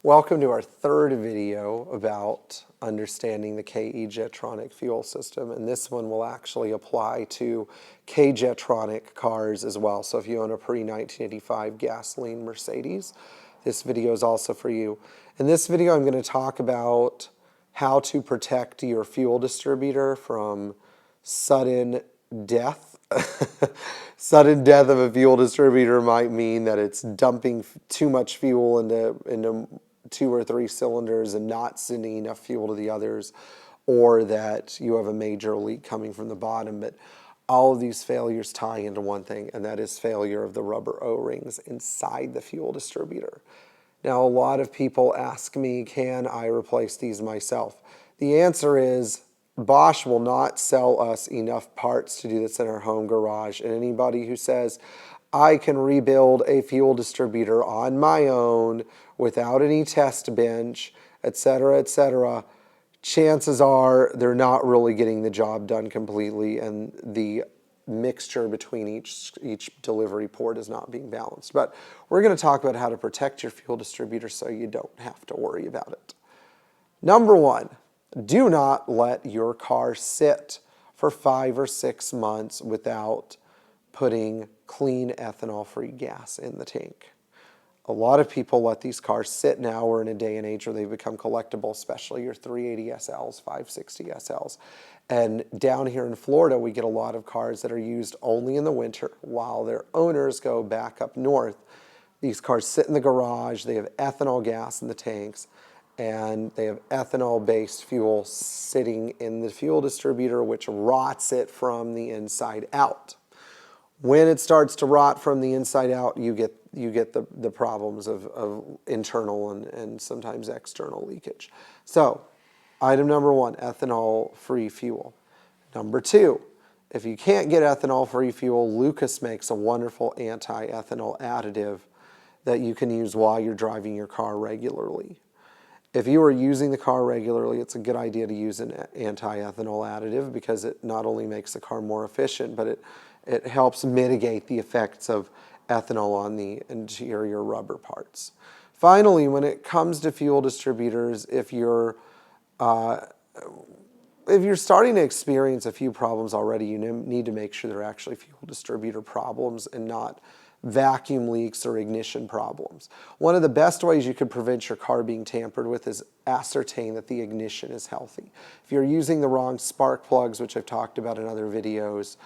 Welcome to our third video about understanding the KE Jetronic fuel system, and this one will actually apply to K Jetronic cars as well. So if you own a pre-1985 gasoline Mercedes, this video is also for you. In this video, I'm going to talk about how to protect your fuel distributor from sudden death. Sudden death of a fuel distributor might mean that it's dumping too much fuel into 2 or 3 cylinders and not sending enough fuel to the others, or that you have a major leak coming from the bottom. But all of these failures tie into one thing, and that is failure of the rubber O-rings inside the fuel distributor. Now, a lot of people ask me, can I replace these myself? The answer is Bosch will not sell us enough parts to do this in our home garage. And anybody who says, I can rebuild a fuel distributor on my own without any test bench, etc., chances are they're not really getting the job done completely, and the mixture between each delivery port is not being balanced. But we're going to talk about how to protect your fuel distributor so you don't have to worry about it. Number 1, do not let your car sit for 5 or 6 months without putting clean ethanol-free gas in the tank. A lot of people let these cars sit now. We're in a day and age where they've become collectible, especially your 380 SLs, 560 SLs. And down here in Florida, we get a lot of cars that are used only in the winter while their owners go back up north. These cars sit in the garage, they have ethanol gas in the tanks, and they have ethanol-based fuel sitting in the fuel distributor, which rots it from the inside out. When it starts to rot from the inside out, you get the problems of internal and sometimes external leakage. So, item number 1, ethanol-free fuel. Number 2, if you can't get ethanol-free fuel, Lucas makes a wonderful anti-ethanol additive that you can use while you're driving your car regularly. If you are using the car regularly, it's a good idea to use an anti-ethanol additive because it not only makes the car more efficient, but it helps mitigate the effects of ethanol on the interior rubber parts. Finally, when it comes to fuel distributors, if you're starting to experience a few problems already, you need to make sure they're actually fuel distributor problems and not vacuum leaks or ignition problems. One of the best ways you could prevent your car being tampered with is ascertain that the ignition is healthy. If you're using the wrong spark plugs, which I've talked about in other videos,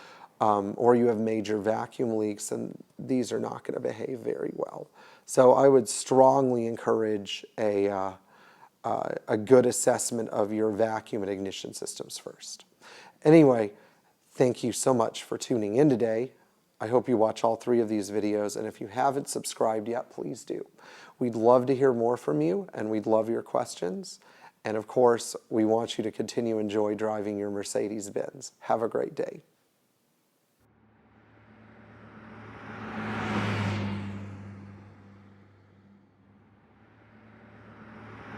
or you have major vacuum leaks, then these are not going to behave very well. So I would strongly encourage a good assessment of your vacuum and ignition systems first. Anyway, thank you so much for tuning in today. I hope you watch all 3 of these videos, and if you haven't subscribed yet, please do. We'd love to hear more from you, and we'd love your questions. And of course, we want you to continue to enjoy driving your Mercedes-Benz. Have a great day.